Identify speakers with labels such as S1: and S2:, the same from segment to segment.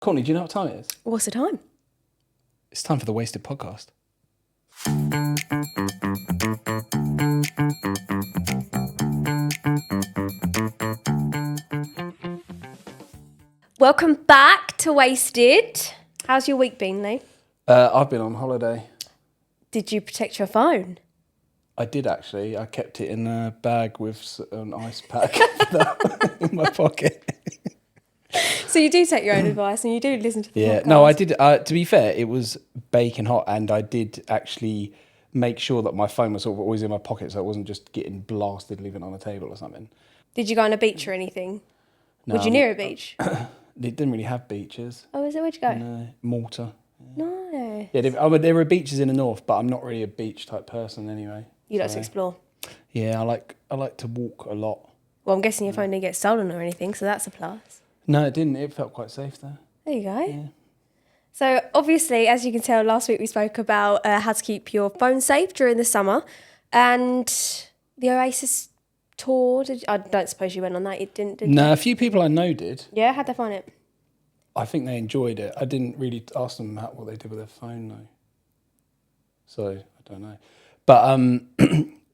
S1: Courtney, do you know what time it is?
S2: What's the time?
S1: It's time for the Wasted Podcast.
S2: Welcome back to Wasted. How's your week been, Lee?
S1: I've been on holiday.
S2: Did you protect your phone?
S1: I did actually. I kept it in a bag with an ice pack in my pocket.
S2: So you do take your own advice and you do listen to the podcast?
S1: No, I did. To be fair, it was baking hot, and I did actually make sure that my phone was sort of always in my pocket, so it wasn't just getting blasted, leaving it on a table or something.
S2: Did you go on a beach or anything?
S1: No,
S2: Were you near a beach?
S1: They didn't really have beaches.
S2: Oh, is it? Where'd you go?
S1: No, Malta.
S2: No.
S1: Yeah, there were beaches in the north, but I'm not really a beach type person anyway.
S2: You like to explore?
S1: Yeah, I like to walk a lot.
S2: Well, I'm guessing your phone didn't get stolen or anything, so that's a plus.
S1: No, it didn't. It felt quite safe there.
S2: There you go.
S1: Yeah.
S2: So obviously, as you can tell, last week we spoke about how to keep your phone safe during the summer, and the Oasis tour. I don't suppose you went on that. You didn't, did you?
S1: No, a few people I know did.
S2: Yeah, how'd they find it?
S1: I think they enjoyed it. I didn't really ask them what they did with their phone though. So I don't know. But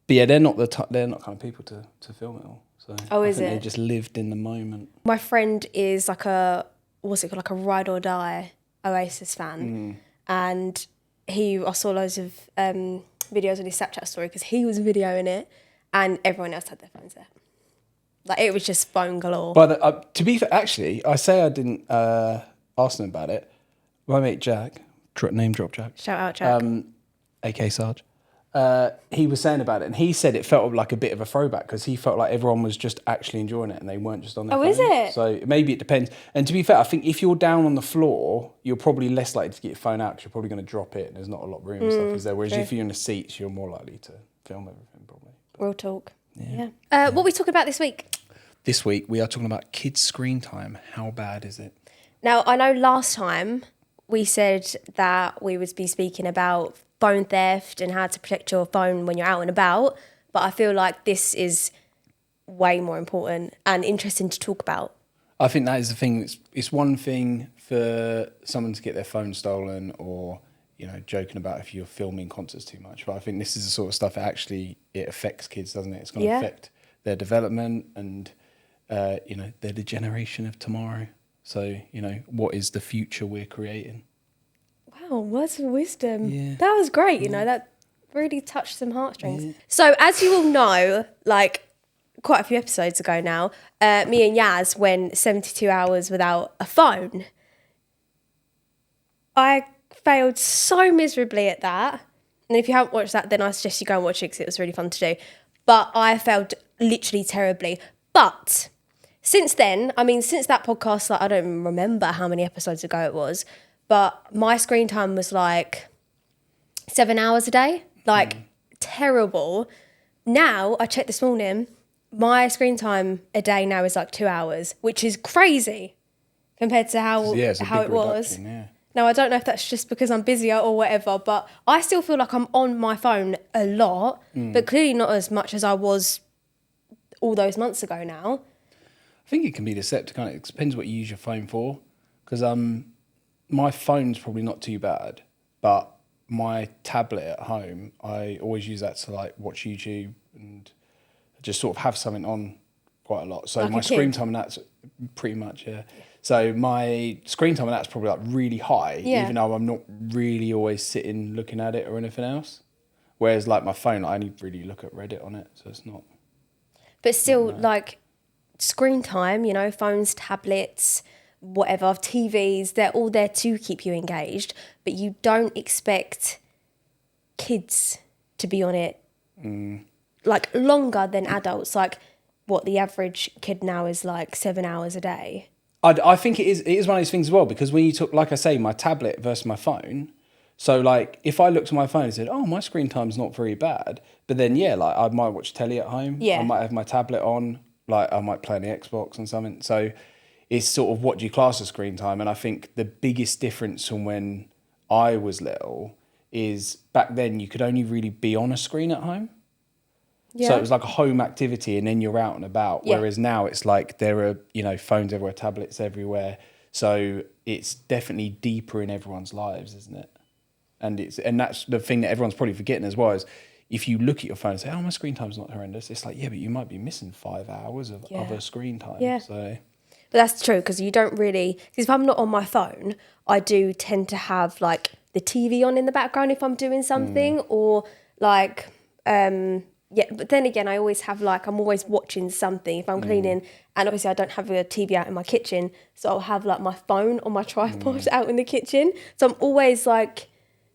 S1: yeah, they're not kind of people to film it all. So I think they just lived in the moment.
S2: My friend is like a ride or die Oasis fan, and I saw loads of videos on his Snapchat story because he was videoing it, and everyone else had their phones there. Like it was just phone galore.
S1: But to be fair, actually, I say I didn't ask them about it. My mate Jack, name drop Jack.
S2: Shout out Jack.
S1: AK Sarge. He was saying about it, and he said it felt like a bit of a throwback because he felt like everyone was just actually enjoying it and they weren't just on their phone.
S2: Is it?
S1: So maybe it depends. And to be fair, I think if you're down on the floor, you're probably less likely to get your phone out because you're probably going to drop it and there's not a lot of room and stuff, is there? Whereas if you're in the seats, you're more likely to film everything probably.
S2: Real talk. Yeah. What are we talking about this week?
S1: This week, we are talking about kids' screen time. How bad is it?
S2: Now, I know last time we said that we would be speaking about phone theft and how to protect your phone when you're out and about, but I feel like this is way more important and interesting to talk about.
S1: I think that is the thing. It's one thing for someone to get their phone stolen or, joking about if you're filming concerts too much, but I think this is the sort of stuff that actually, it affects kids, doesn't it? It's going to affect their development and, they're the generation of tomorrow. So, what is the future we're creating?
S2: Wow, words of wisdom.
S1: Yeah.
S2: That was great, that really touched some heartstrings. Yeah. So as you all know, like quite a few episodes ago now, me and Yaz went 72 hours without a phone. I failed so miserably at that. And if you haven't watched that, then I suggest you go and watch it because it was really fun to do. But I failed literally terribly. But since then, since that podcast, I don't even remember how many episodes ago it was, but my screen time was like 7 hours a day, terrible. Now, I checked this morning, my screen time a day now is like 2 hours, which is crazy compared to how it was.
S1: Yeah.
S2: Now, I don't know if that's just because I'm busier or whatever, but I still feel like I'm on my phone a lot, but clearly not as much as I was all those months ago now.
S1: I think it can be deceptive. It depends what you use your phone for. Because my phone's probably not too bad, but my tablet at home, I always use that to watch YouTube and just sort of have something on quite a lot. So my screen time and that's pretty much, yeah. So my screen time and that's probably really high, even though I'm not really always sitting looking at it or anything else. Whereas my phone, I only really look at Reddit on it, so it's not.
S2: But still, screen time, phones, tablets, whatever, TVs, they're all there to keep you engaged, but you don't expect kids to be on it longer than adults. The average kid now is 7 hours a day.
S1: I think it is one of those things as well, because when you took, like I say, my tablet versus my phone, so if I looked at my phone and said, oh, my screen time's not very bad, but then I might watch telly at home, I might have my tablet on, I might play on the Xbox and something. So it's sort of what do you class as screen time? And I think the biggest difference from when I was little is back then you could only really be on a screen at home. Yeah. So it was like a home activity and then you're out and about. Yeah. Whereas now it's there are, phones everywhere, tablets everywhere. So it's definitely deeper in everyone's lives, isn't it? And that's the thing that everyone's probably forgetting as well, is if you look at your phone and say, oh, my screen time's not horrendous, it's like, yeah, but you might be missing 5 hours of other screen time.
S2: Yeah.
S1: So,
S2: but that's true, because you don't really, because if I'm not on my phone, I do tend to have like the TV on in the background if I'm doing something, or like, but then again, I always have like, I'm always watching something if I'm cleaning, and obviously I don't have a TV out in my kitchen, so I'll have like my phone on my tripod out in the kitchen. So I'm always like,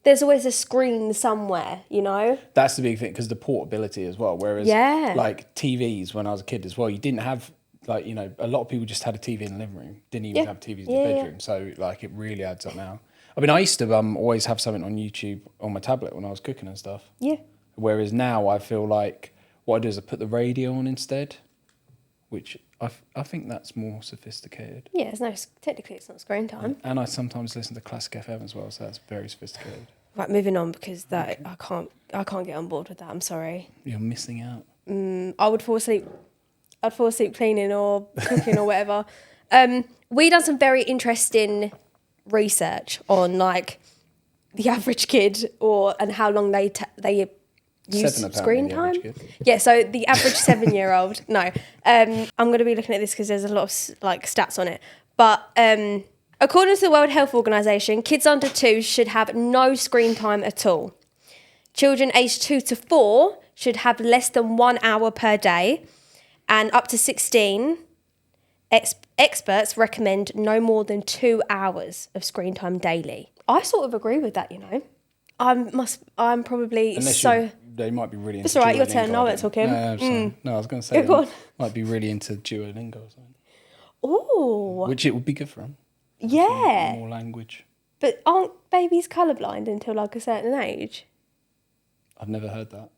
S2: there's always a screen somewhere, you know?
S1: that's the big thing, because the portability as well. Whereas, like TVs, when I was a kid as well, you didn't have, like, you know, a lot of people just had a TV in the living room, didn't even have TVs in the bedroom. So, like, it really adds up now. I mean, I used to always have something on YouTube on my tablet when I was cooking and stuff.
S2: Yeah.
S1: Whereas now I feel like what I do is I put the radio on instead, which I think that's more sophisticated.
S2: Yeah, technically it's not screen time.
S1: And I sometimes listen to Classic FM as well, so that's very sophisticated.
S2: Right, moving on, because that I can't get on board with that. I'm sorry.
S1: You're missing out.
S2: I would fall asleep. I'd fall asleep cleaning or cooking or whatever. We done some very interesting research on like the average kid and how long they use
S1: 7
S2: screen
S1: apparently,
S2: time.
S1: the average kid.
S2: Yeah, so the average 7-year-old. No, I'm going to be looking at this because there's a lot of like stats on it. But according to the World Health Organization, kids under 2 should have no screen time at all. Children aged 2 to 4 should have less than 1 hour per day, and up to 16, experts recommend no more than 2 hours of screen time daily. I sort of agree with that, you know. I'm probably
S1: They might be really into
S2: It's all right, your
S1: Duolingo,
S2: turn. Now
S1: I
S2: it's
S1: don't
S2: okay.
S1: know. No, I was going to say,
S2: Yeah, go on.
S1: might be really into Duolingo or something.
S2: Oh,
S1: Which it would be good for them.
S2: yeah.
S1: More language.
S2: But aren't babies colourblind until like a certain age?
S1: I've never heard that.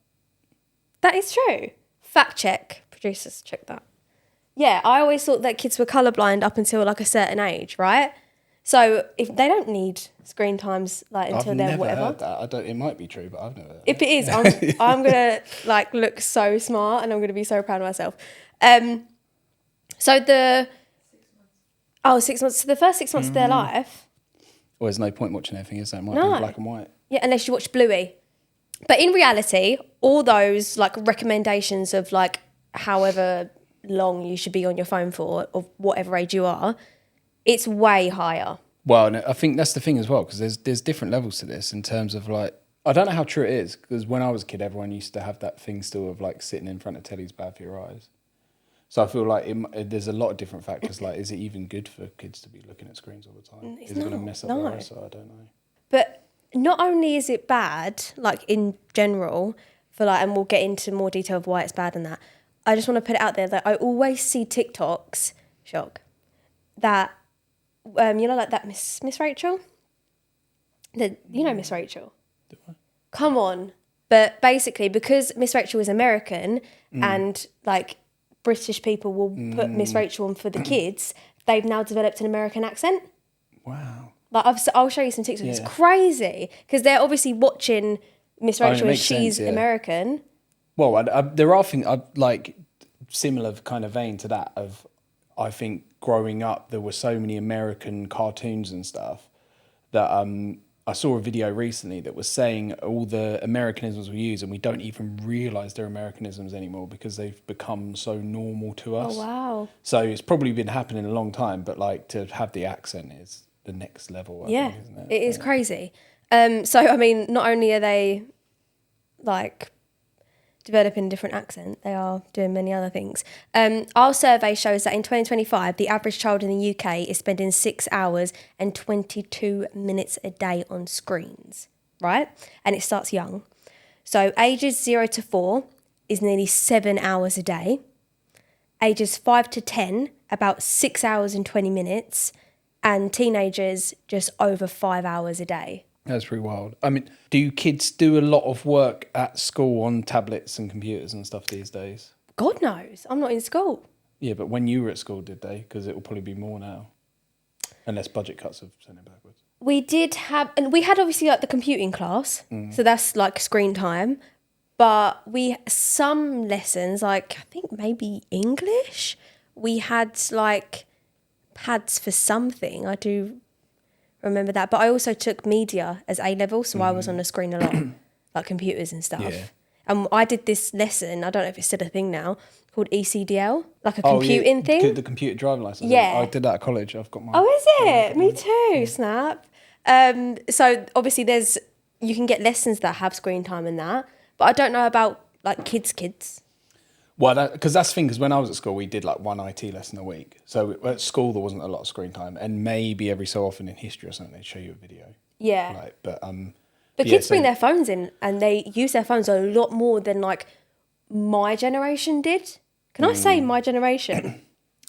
S2: That is true. Fact check. Producers, check that. Yeah, I always thought that kids were colourblind up until like a certain age, right? So if they don't need screen times like until
S1: I've
S2: they're
S1: never
S2: whatever.
S1: heard that. It might be true, but I've never heard
S2: If it is, I'm gonna like look so smart, and I'm gonna be so proud of myself. So 6 months. So the first 6 months of their life.
S1: Well, there's no point watching anything, is there? It might
S2: No.
S1: be black and white.
S2: Yeah, unless you watch Bluey. But in reality, all those like recommendations of like however long you should be on your phone for, of whatever age you are, it's way higher.
S1: Well, no, I think that's the thing as well, because there's different levels to this in terms of like, I don't know how true it is, because when I was a kid, everyone used to have that thing still of like sitting in front of telly's bad for your eyes. So I feel like there's a lot of different factors. Like, is it even good for kids to be looking at screens all the time? Is it going to mess up their eyesight? I don't know.
S2: But not only is it bad, like in general, for like, and we'll get into more detail of why it's bad and that. I just want to put it out there that I always see TikToks, that, you know, like that Miss Rachel? Miss Rachel?
S1: Do I?
S2: Come on. But basically, because Miss Rachel is American and like British people will put Miss Rachel on for the kids, they've now developed an American accent.
S1: Wow.
S2: Like I'll show you some TikToks.
S1: Yeah.
S2: It's crazy because they're obviously watching Miss Rachel as she's
S1: sense, yeah.
S2: American.
S1: Well, there are things like similar kind of vein to that of, I think growing up there were so many American cartoons and stuff that I saw a video recently that was saying all the Americanisms we use and we don't even realise they're Americanisms anymore because they've become so normal to us.
S2: Oh wow!
S1: So it's probably been happening a long time, but like to have the accent is the next level. I think, isn't it?
S2: It is crazy. So I mean, not only are they like developing a different accent, they are doing many other things. Our survey shows that in 2025, the average child in the UK is spending 6 hours and 22 minutes a day on screens, right? And it starts young. So ages 0 to 4 is nearly 7 hours a day. Ages 5 to 10, about 6 hours and 20 minutes. And teenagers, just over 5 hours a day.
S1: That's pretty wild. I mean, do kids do a lot of work at school on tablets and computers and stuff these days?
S2: God knows. I'm not in school.
S1: Yeah, but when you were at school, did they? Because it will probably be more now. Unless budget cuts have sent it backwards.
S2: We did have, and we had obviously like the computing class. So that's like screen time. But some lessons, like I think maybe English, we had like pads for something. I do remember that. But I also took media as A level, so I was on the screen a lot, like computers and stuff.
S1: Yeah.
S2: And I did this lesson, I don't know if it's still a thing now, called ECDL, like a
S1: Oh,
S2: computing thing.
S1: The computer driving license.
S2: Yeah.
S1: I did that at college. I've got mine.
S2: Oh, is it? Me too, snap. So obviously you can get lessons that have screen time and that, but I don't know about like kids.
S1: Well, because that's the thing, because when I was at school, we did like one IT lesson a week. So at school, there wasn't a lot of screen time. And maybe every so often in history or something, they'd show you a video.
S2: Yeah.
S1: Like,
S2: But kids bring their phones in and they use their phones a lot more than like my generation did. Can I say my generation?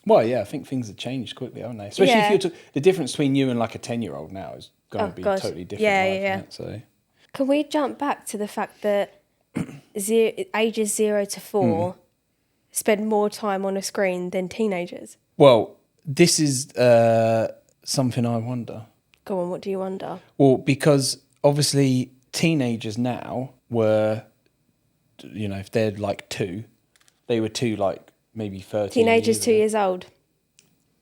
S1: Well, yeah, I think things have changed quickly, haven't they? Especially if you're the difference between you and like a 10-year-old now is going to be totally different.
S2: Yeah.
S1: So,
S2: can we jump back to the fact that ages 0 to 4 spend more time on a screen than teenagers?
S1: Well, this is something I wonder.
S2: Go on, what do you wonder?
S1: Well, because obviously teenagers now were, if they're like 2, they were 2 like maybe 13
S2: Teenagers
S1: years
S2: 2
S1: ago.
S2: years old.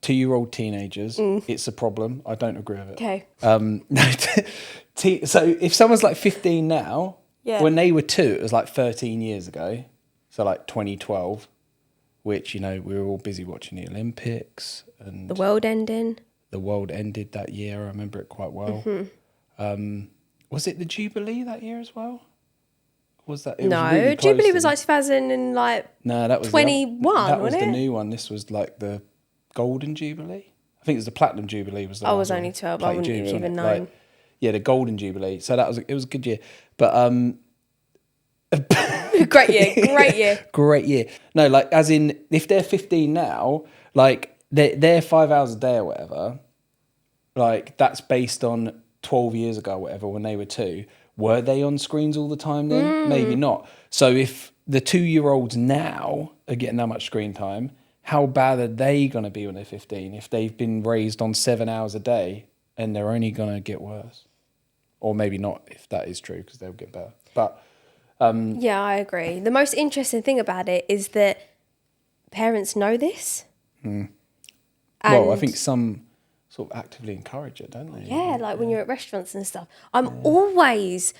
S1: 2-year-old teenagers, it's a problem. I don't agree with it.
S2: Okay.
S1: So if someone's like 15 now,
S2: Yeah.
S1: when they were 2, it was like 13 years ago. So like 2012, which, we were all busy watching the Olympics and
S2: The world ending.
S1: the world ended that year. I remember it quite well. Was it the Jubilee that year as well? Was that? It
S2: No,
S1: was really close
S2: Jubilee
S1: to
S2: was like 2000 and like
S1: no, that was
S2: 21,
S1: that was
S2: wasn't
S1: the
S2: it?
S1: new one. This was like the Golden Jubilee. I think it was the Platinum Jubilee. Was the
S2: I
S1: one
S2: was
S1: with
S2: only 12. I
S1: Plate
S2: wouldn't
S1: Jubes,
S2: even
S1: wasn't it?
S2: known.
S1: Like, yeah, the Golden Jubilee. So it was a good year. But
S2: Great year.
S1: great year. No, like as in if they're 15 now, like they're 5 hours a day or whatever. Like that's based on 12 years ago, or whatever, when they were 2. Were they on screens all the time then? Maybe not. So if the 2-year-olds now are getting that much screen time, how bad are they going to be when they're 15 if they've been raised on 7 hours a day and they're only going to get worse? Or maybe not if that is true, because they'll get better. But
S2: Yeah, I agree. The most interesting thing about it is that parents know this.
S1: well, I
S2: And-
S1: think some sort of actively encourage it, don't they?
S2: Yeah, like when you're at restaurants and stuff. I'm always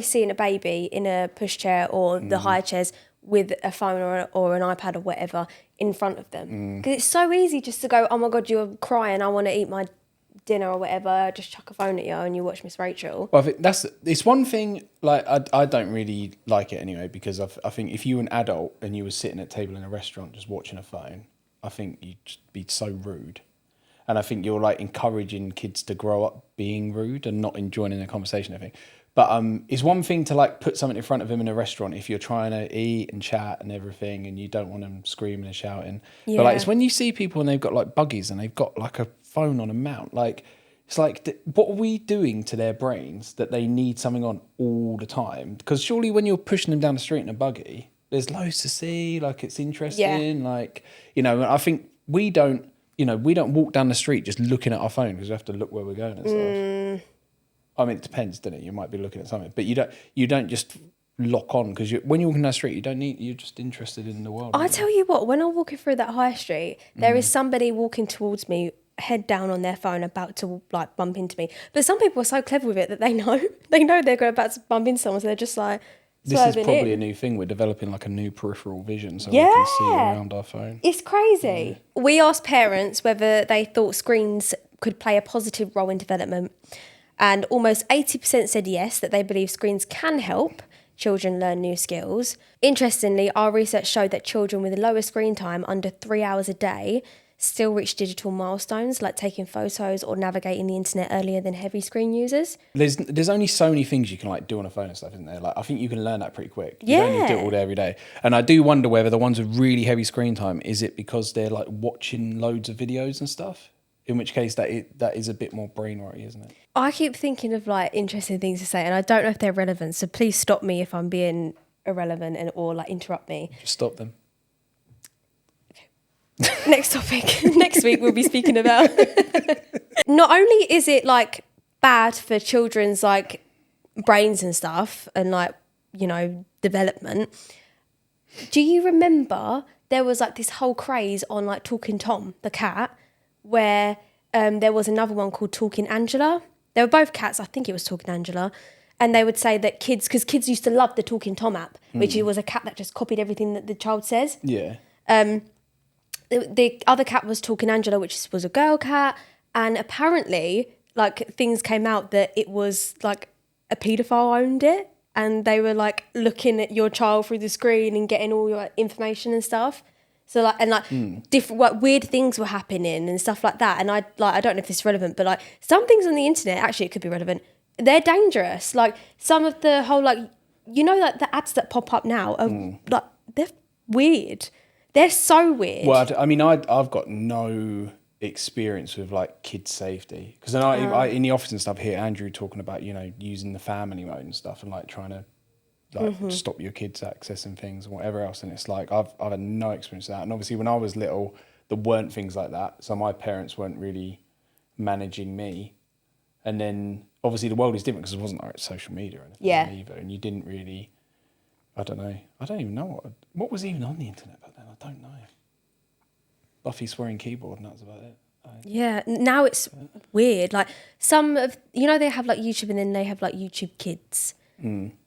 S2: seeing a baby in a pushchair or the high chairs with a phone or an iPad or whatever in front of them. Because it's so easy just to go, oh my God, you're crying, I want to eat my dinner or whatever, just chuck a phone at you and you watch Miss Rachel.
S1: Well, I think it's one thing, like, I don't really like it anyway, because I think if you were an adult and you were sitting at a table in a restaurant just watching a phone, I think you'd just be so rude. And I think you're like encouraging kids to grow up being rude and not enjoying the conversation, I think. But it's one thing to like put something in front of them in a restaurant if you're trying to eat and chat and everything and you don't want them screaming and shouting.
S2: Yeah.
S1: But like it's when you see people and they've got like buggies and they've got like a phone on a mount, like it's like what are we doing to their brains that they need something on all the time? Because surely when you're pushing them down the street in a buggy, there's loads to see, like it's interesting, like, I think we don't walk down the street just looking at our phone because we have to look where we're going and stuff. I mean, it depends, doesn't it? You might be looking at something, but you don't just lock on because when you're walking down the street, you're just interested in the world.
S2: I tell you what, when I'm walking through that high street, there is somebody walking towards me, head down on their phone, about to like bump into me. But some people are so clever with it that they know they're about to bump into someone, so they're just like
S1: this is
S2: swerving
S1: probably
S2: in.
S1: a new thing. We're developing like a new peripheral vision so we can see around our phone.
S2: It's crazy. We asked parents whether they thought screens could play a positive role in development, and almost 80% said yes, that they believe screens can help children learn new skills. Interestingly, our research showed that children with lower screen time, under 3 hours a day, still reach digital milestones like taking photos or navigating the internet earlier than heavy screen users.
S1: There's only so many things you can like do on a phone and stuff, isn't there? Like I think you can learn that pretty quick. You
S2: Yeah.
S1: don't need to do it all day every day. And I do wonder whether the ones with really heavy screen time, is it because they're like watching loads of videos and stuff? In which case that is a bit more brain-worry, isn't it?
S2: I keep thinking of like interesting things to say, and I don't know if they're relevant, so please stop me if I'm being irrelevant or like interrupt me.
S1: Just stop them.
S2: Next topic. Next week we'll be speaking about. Not only is it like bad for children's like brains and stuff and like, development. Do you remember there was like this whole craze on like Talking Tom, the cat, where there was another one called Talking Angela. They were both cats. I think it was Talking Angela. And they would say that because kids used to love the Talking Tom app, which was a cat that just copied everything that the child says.
S1: Yeah.
S2: The other cat was Talking Angela, which was a girl cat. And apparently, like, things came out that it was like a paedophile owned it. And they were like looking at your child through the screen and getting all your information and stuff. So like, and like different, like, weird things were happening and stuff like that. And I don't know if this is relevant, but like some things on the internet, actually it could be relevant. They're dangerous. Like some of the whole, like, you know, like the ads that pop up now are like, they're weird. They're so weird.
S1: Well, I mean, I've got no experience with like kid safety, because then I in the office and stuff hear Andrew talking about, you know, using the family mode and stuff and like trying to like stop your kids accessing things and whatever else, and it's like I've had no experience of that. And obviously when I was little there weren't things like that, so my parents weren't really managing me. And then obviously the world is different because there wasn't like social media or anything either, and you didn't really, I don't even know what was even on the internet back then. I don't know. Buffy swearing keyboard, and that was about it.
S2: Yeah, now it's weird. Like some of, you know, they have like YouTube and then they have like YouTube Kids.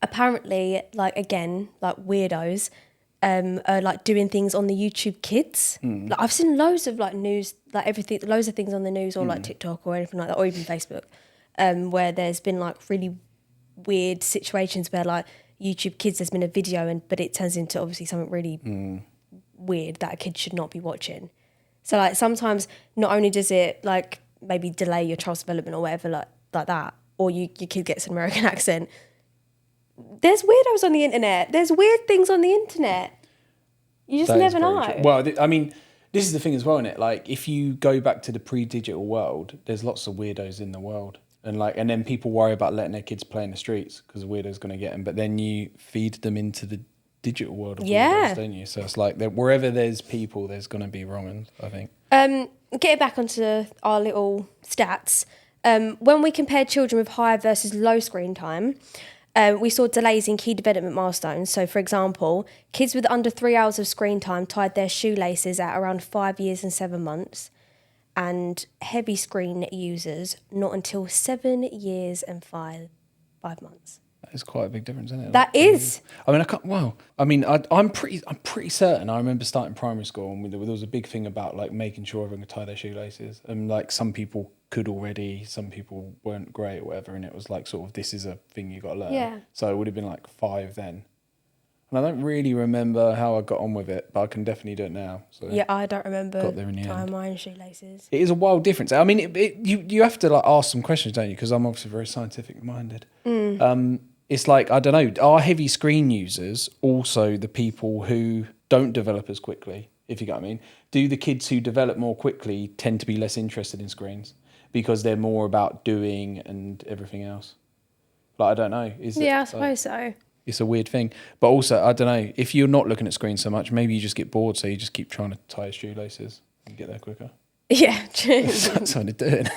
S2: Apparently, like, again, like weirdos are like doing things on the YouTube Kids. Like I've seen loads of like news, like everything, loads of things on the news or like TikTok or anything like that, or even Facebook, where there's been like really weird situations where like YouTube Kids, there's been a video but it turns into obviously something really weird that a kid should not be watching. So like sometimes not only does it like maybe delay your child's development or whatever like that, or your kid gets an American accent. There's weirdos on the internet. There's weird things on the internet. You just never know.
S1: True. Well, I mean, this is the thing as well, isn't it? Like if you go back to the pre-digital world, there's lots of weirdos in the world. And then people worry about letting their kids play in the streets because a weirdo's going to get them. But then you feed them into the digital world of weirdos, don't you? So it's like wherever there's people, there's going to be wrong ones, I think.
S2: Getting back onto our little stats, when we compared children with high versus low screen time, we saw delays in key development milestones. So, for example, kids with under 3 hours of screen time tied their shoelaces at around 5 years and 7 months, and heavy screen users not until 7 years and 5 months.
S1: That is quite a big difference, isn't it?
S2: That is.
S1: I mean, I can't. Well, I mean, I'm pretty certain. I remember starting primary school, and there was a big thing about like making sure everyone could tie their shoelaces, and like some people could already, some people weren't great or whatever, and it was like sort of this is a thing you got to learn.
S2: Yeah.
S1: So it would have been like 5 then, and I don't really remember how I got on with it, but I can definitely do it now. So
S2: yeah, I don't remember
S1: got there in the
S2: tying
S1: end.
S2: my own shoelaces.
S1: It is a wild difference. I mean, you have to like ask some questions, don't you? Because I'm obviously very scientific minded. It's like, I don't know, are heavy screen users also the people who don't develop as quickly, if you get what I mean? Do the kids who develop more quickly tend to be less interested in screens because they're more about doing and everything else? Like, I don't know.
S2: I suppose so.
S1: It's a weird thing. But also, I don't know, if you're not looking at screens so much, maybe you just get bored, so you just keep trying to tie your shoelaces and get there quicker.
S2: Yeah, true.
S1: That's something to do.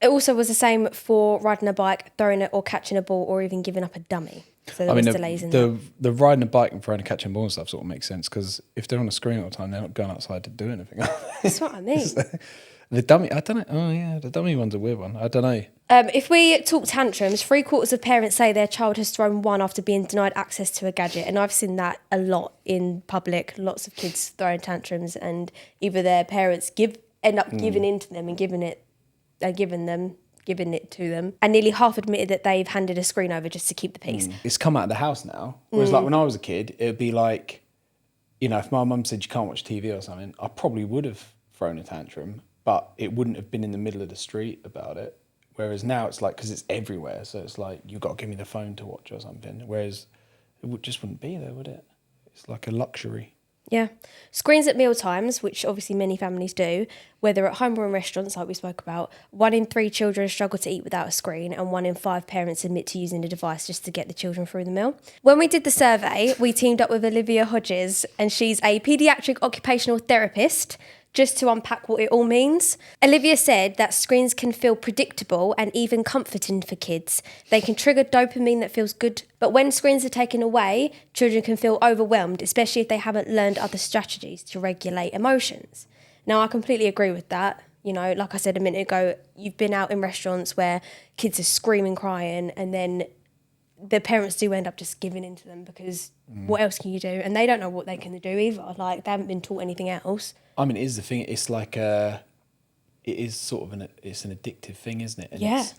S2: It also was the same for riding a bike, throwing it or catching a ball, or even giving up a dummy. So there was delays in that.
S1: The riding a bike and throwing and catching a ball and stuff sort of makes sense, because if they're on a screen all the time, they're not going outside to do anything.
S2: That's what I mean.
S1: The dummy, I don't know. Oh yeah, the dummy one's a weird one. I don't know.
S2: If we talk tantrums, 3/4 of parents say their child has thrown one after being denied access to a gadget, and I've seen that a lot in public. Lots of kids throwing tantrums, and either their parents end up giving in to them and giving it to them, and nearly half admitted that they've handed a screen over just to keep the peace.
S1: It's come out of the house now. Whereas like when I was a kid, it'd be like, you know, if my mum said you can't watch TV or something, I probably would have thrown a tantrum, but it wouldn't have been in the middle of the street about it. Whereas now it's like, because it's everywhere, so it's like, you've got to give me the phone to watch or something. Whereas just wouldn't be there, would it? It's like a luxury.
S2: Yeah. Screens at meal times, which obviously many families do, whether at home or in restaurants, like we spoke about. 1 in 3 children struggle to eat without a screen, and 1 in 5 parents admit to using the device just to get the children through the meal. When we did the survey, we teamed up with Olivia Hodges, and she's a paediatric occupational therapist, just to unpack what it all means. Olivia said that screens can feel predictable and even comforting for kids. They can trigger dopamine that feels good, but when screens are taken away, children can feel overwhelmed, especially if they haven't learned other strategies to regulate emotions. Now, I completely agree with that. You know, like I said a minute ago, you've been out in restaurants where kids are screaming, crying, and then the parents do end up just giving in to them because what else can you do? And they don't know what they can do either. Like, they haven't been taught anything else.
S1: I mean, it is the thing. It's like it is sort of it's an addictive thing, isn't it? And it's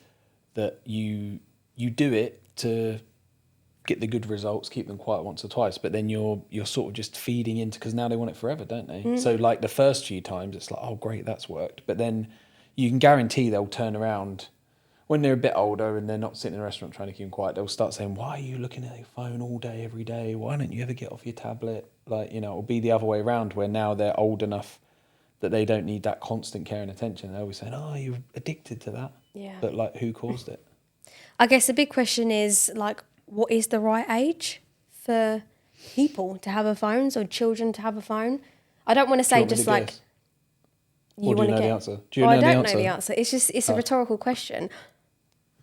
S1: that you do it to get the good results, keep them quiet once or twice, but then you're sort of just feeding into, because now they want it forever, don't they? So like the first few times it's like, oh great, that's worked, but then you can guarantee they'll turn around when they're a bit older and they're not sitting in a restaurant trying to keep them quiet. They'll start saying, why are you looking at your phone all day every day? Why don't you ever get off your tablet? Like, you know, it'll be the other way around, where now they're old enough that they don't need that constant care and attention. They're always saying, oh, you're addicted to that.
S2: Yeah.
S1: But like, who caused it?
S2: I guess the big question is, like, what is the right age for people to have a phone, or children to have a phone? I don't want to say just like...
S1: Guess? You want to know the answer? Do you
S2: I
S1: know
S2: don't
S1: the answer?
S2: know the answer. It's a rhetorical question.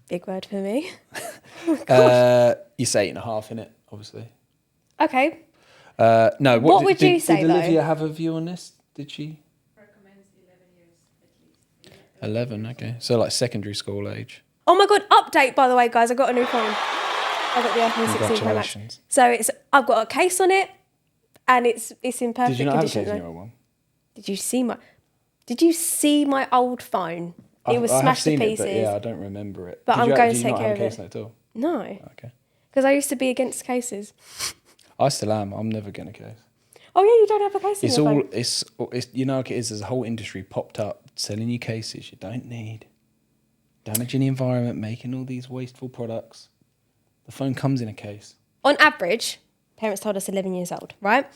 S2: Big word for me.
S1: You say 8.5 in it, obviously.
S2: Okay.
S1: No.
S2: What would you say,
S1: Did
S2: though?
S1: Olivia have a view on this? Did she?
S3: Recommends 11 years at least.
S1: 11, okay. So like secondary school age.
S2: Oh my God, update, by the way, guys. I got a new phone. I got the iPhone 16 Pro Max.
S1: Congratulations.
S2: So I've got a case on it, and it's in perfect
S1: Did you not have a
S2: condition.
S1: case in your old one?
S2: Did you see my old phone? It was smashed to pieces.
S1: But yeah, I don't remember it.
S2: But I'm going to
S1: did you
S2: take
S1: not
S2: care
S1: have
S2: of
S1: a case
S2: it.
S1: on it at all?
S2: No,
S1: Okay.
S2: because I used to be against cases.
S1: I still am. I'm never getting a case.
S2: Oh yeah, you don't have a case in
S1: It's
S2: your
S1: all
S2: phone.
S1: it's you know like it is. There's a whole industry popped up selling you cases you don't need, damaging the environment, making all these wasteful products. The phone comes in a case.
S2: On average, parents told us 11 years old, right?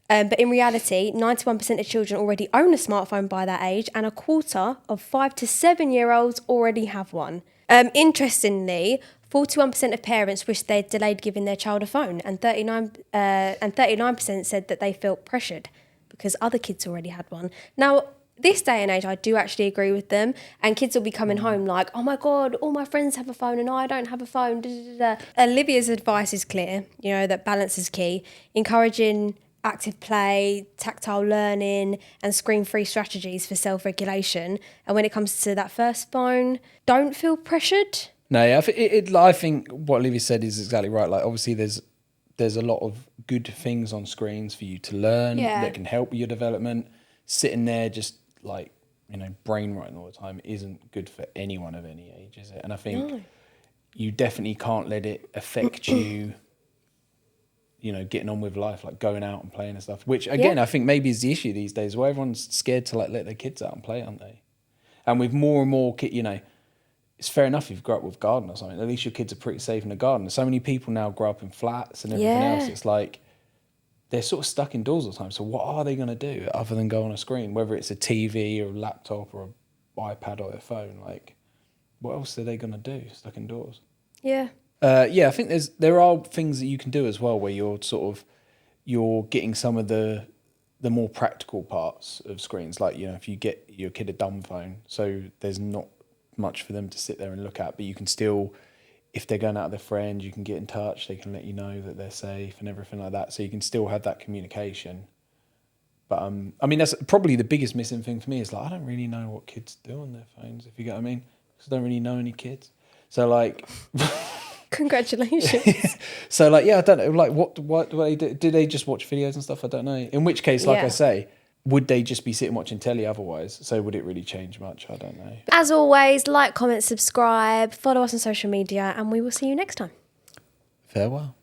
S2: But in reality, 91% of children already own a smartphone by that age, and a quarter of 5 to 7 year olds already have one. Interestingly, 41% of parents wish they'd delayed giving their child a phone, and 39% said that they felt pressured because other kids already had one. Now, this day and age, I do actually agree with them, and kids will be coming home like, oh my God, all my friends have a phone and I don't have a phone. Da, da, da, da. Olivia's advice is clear, you know, that balance is key. Encouraging active play, tactile learning, and screen-free strategies for self-regulation. And when it comes to that first phone, don't feel pressured.
S1: No, yeah, I think what Olivia said is exactly right. Like, obviously, there's a lot of good things on screens for you to learn that can help your development. Sitting there just like, you know, brainwriting all the time isn't good for anyone of any age, is it? And I think you definitely can't let it affect you, you know, getting on with life, like going out and playing and stuff, which again, I think maybe is the issue these days, where everyone's scared to like let their kids out and play, aren't they? And with more and more you know, it's fair enough if you grow up with a garden or something, at least your kids are pretty safe in the garden. So many people now grow up in flats and everything else. It's like they're sort of stuck indoors all the time. So what are they going to do other than go on a screen, whether it's a TV or a laptop or an iPad or a phone? Like, what else are they going to do stuck indoors?
S2: Yeah.
S1: I think there are things that you can do as well where you're getting some of the more practical parts of screens. Like, you know, if you get your kid a dumb phone, so there's not much for them to sit there and look at, but you can still, if they're going out with their friends, you can get in touch, they can let you know that they're safe and everything like that, so you can still have that communication. But I mean, that's probably the biggest missing thing for me, is like, I don't really know what kids do on their phones, if you get what I mean, because I don't really know any kids. So like
S2: Congratulations.
S1: so like, yeah, I don't know, like what do they do? Do they just watch videos and stuff? I don't know. In which case, like I say, would they just be sitting watching telly otherwise? So would it really change much? I don't know.
S2: As always, like, comment, subscribe, follow us on social media, and we will see you next time.
S1: Farewell.